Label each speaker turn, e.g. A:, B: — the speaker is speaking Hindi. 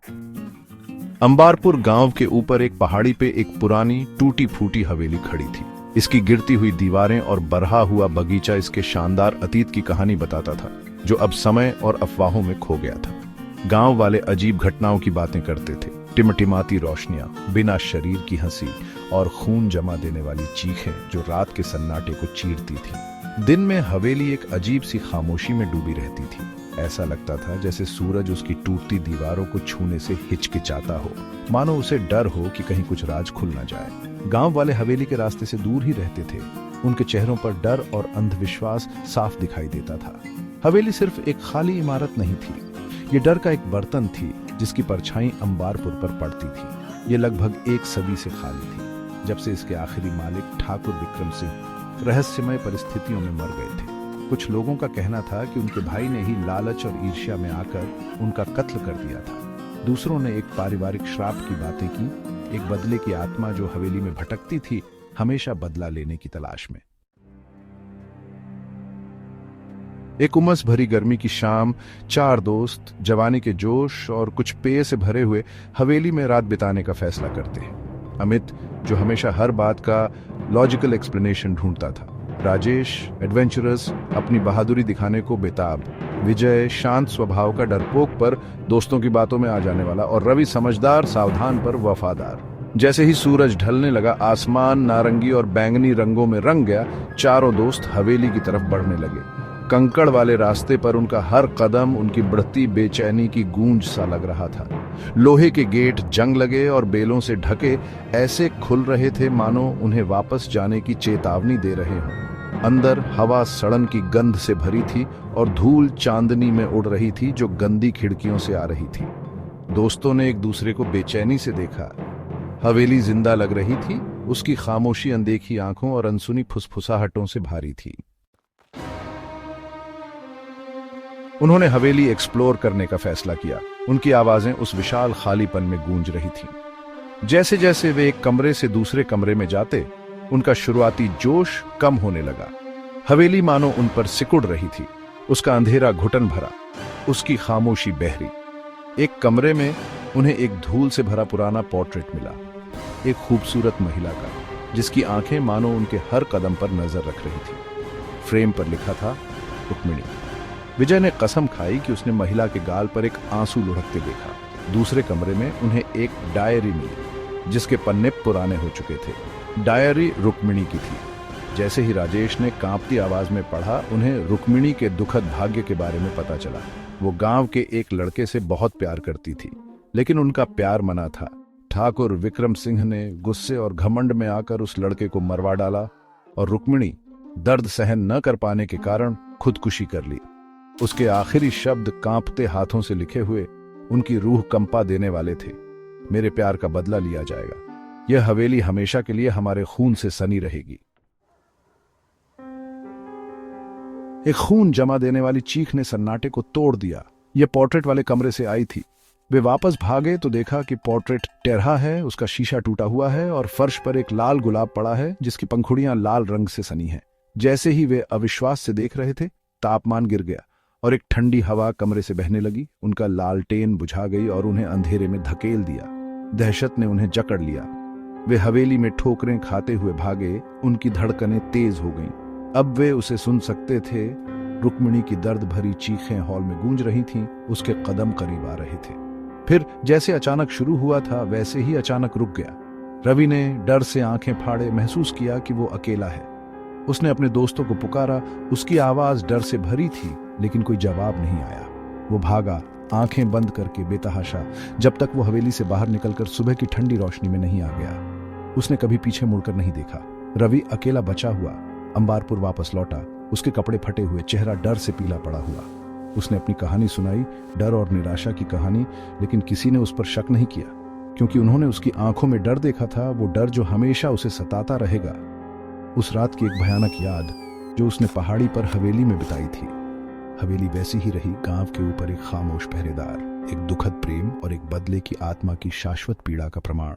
A: अंबारपुर गांव के ऊपर एक पहाड़ी पे एक पुरानी टूटी फूटी हवेली खड़ी थी। इसकी गिरती हुई दीवारें और बरहा हुआ बगीचा इसके शानदार अतीत की कहानी बताता था, जो अब समय और अफवाहों में खो गया था। गांव वाले अजीब घटनाओं की बातें करते थे। टिमटिमाती रोशनियां, बिना शरीर की हंसी और खून जमा देने वाली चीखें जो रात के सन्नाटे को चीरती थी। दिन में हवेली एक अजीब सी खामोशी में डूबी रहती थी। ऐसा लगता था जैसे सूरज उसकी टूटती दीवारों को छूने से हिचकिचाता हो, मानो उसे डर हो कि कहीं कुछ राज खुल ना जाए। गांव वाले हवेली के रास्ते से दूर ही रहते थे। उनके चेहरों पर डर और अंधविश्वास साफ दिखाई देता था। हवेली सिर्फ एक खाली इमारत नहीं थी, ये डर का एक बर्तन थी जिसकी परछाई अंबारपुर पर पड़ती थी। ये लगभग एक सदी से खाली थी, जब से इसके आखिरी मालिक ठाकुर विक्रम सिंह रहस्यमय परिस्थितियों में मर गए थे। कुछ लोगों का कहना था कि उनके भाई ने ही लालच और ईर्ष्या में आकर उनका कत्ल कर दिया था। दूसरों ने एक पारिवारिक श्राप की बातें की, एक बदले की आत्मा जो हवेली में भटकती थी, हमेशा बदला लेने की तलाश में। एक उमस भरी गर्मी की शाम, चार दोस्त जवानी के जोश और कुछ पेय से भरे हुए हवेली में रात बिताने का फैसला करते हैं। अमित, जो हमेशा हर बात का लॉजिकल एक्सप्लेनेशन ढूंढता था, राजेश एडवेंचरस, अपनी बहादुरी दिखाने को बेताब, विजय शांत स्वभाव का डरपोक पर दोस्तों की बातों में आ जाने वाला, और रवि समझदार सावधान पर वफादार। जैसे ही सूरज ढलने लगा, आसमान नारंगी और बैंगनी रंगों में रंग गया। चारों दोस्त हवेली की तरफ बढ़ने लगे। कंकड़ वाले रास्ते पर उनका हर कदम उनकी बढ़ती बेचैनी की गूंज सा लग रहा था। लोहे के गेट जंग लगे और बेलों से ढके ऐसे खुल रहे थे मानो उन्हें वापस जाने की चेतावनी दे रहे हों। अंदर हवा सड़न की गंध से भरी थी और धूल चांदनी में उड़ रही थी जो गंदी खिड़कियों से आ रही थी। दोस्तों ने एक दूसरे को बेचैनी से देखा। हवेली जिंदा लग रही थी, उसकी खामोशी अनदेखी आंखों और अनसुनी फुसफुसाहटों से भारी थी। उन्होंने हवेली एक्सप्लोर करने का फैसला किया। उनकी आवाजें उस विशाल खालीपन में गूंज रही थीं। जैसे जैसे वे एक कमरे से दूसरे कमरे में जाते, उनका शुरुआती जोश कम होने लगा। हवेली मानो उन पर सिकुड़ रही थी, उसका अंधेरा घुटन भरा, उसकी खामोशी बहरी। एक कमरे में उन्हें एक धूल से भरा पुराना पोर्ट्रेट मिला, एक खूबसूरत महिला का, जिसकी आंखें मानो उनके हर कदम पर नजर रख रही थी। फ्रेम पर लिखा था रुक्मिणी। विजय ने कसम खाई कि उसने महिला के गाल पर एक आंसू लुढ़कते देखा। दूसरे कमरे में उन्हें एक डायरी मिली, जिसके पन्ने पुराने हो चुके थे। डायरी रुक्मिणी की थी। जैसे ही राजेश ने कांपती आवाज में पढ़ा, उन्हें रुक्मिणी के दुखद भाग्य के बारे में पता चला। वो गांव के एक लड़के से बहुत प्यार करती थी, लेकिन उनका प्यार मना था। ठाकुर विक्रम सिंह ने गुस्से और घमंड में आकर उस लड़के को मरवा डाला और रुक्मिणी दर्द सहन न कर पाने के कारण खुदकुशी कर ली। उसके आखिरी शब्द कांपते हाथों से लिखे हुए उनकी रूह कंपा देने वाले थे, मेरे प्यार का बदला लिया जाएगा। यह हवेली हमेशा के लिए हमारे खून से सनी रहेगी। एक खून जमा देने वाली चीख ने सन्नाटे को तोड़ दिया। यह पोर्ट्रेट वाले कमरे से आई थी। वे वापस भागे तो देखा कि पोर्ट्रेट टेढ़ा है, उसका शीशा टूटा हुआ है और फर्श पर एक लाल गुलाब पड़ा है जिसकी पंखुड़ियां लाल रंग से सनी हैं। जैसे ही वे अविश्वास से देख रहे थे, तापमान गिर गया और एक ठंडी हवा कमरे से बहने लगी। उनका लालटेन बुझा गई और उन्हें अंधेरे में धकेल दिया। दहशत ने उन्हें जकड़ लिया। वे हवेली में ठोकरें खाते हुए भागे। उनकी धड़कनें तेज हो गईं। अब वे उसे सुन सकते थे। रुक्मिणी की दर्द भरी चीखें हॉल में गूंज रही थीं। उसके कदम करीब आ रहे थे। फिर जैसे अचानक शुरू हुआ था, वैसे ही अचानक रुक गया। रवि ने डर से आंखें फाड़े महसूस किया कि वो अकेला है। उसने अपने दोस्तों को पुकारा। उसकी आवाज डर से भरी थी, लेकिन कोई जवाब नहीं आया। वो भागा, आंखें बंद करके बेतहाशा, जब तक वो हवेली से बाहर निकलकर सुबह की ठंडी रोशनी में नहीं आ गया। उसने कभी पीछे मुड़कर नहीं देखा। रवि अकेला बचा हुआ अंबारपुर वापस लौटा। उसके कपड़े फटे हुए, चेहरा डर से पीला पड़ा हुआ। उसने अपनी कहानी सुनाई, डर और निराशा की कहानी, लेकिन किसी ने उस पर शक नहीं किया, क्योंकि उन्होंने उसकी आंखों में डर देखा था, वो डर जो हमेशा उसे सताता रहेगा। उस रात की एक भयानक याद जो उसने पहाड़ी पर हवेली में बिताई थी। हवेली वैसी ही रही, गांव के ऊपर एक खामोश पहरेदार, एक दुखद प्रेम और एक बदले की आत्मा की शाश्वत पीड़ा का प्रमाण।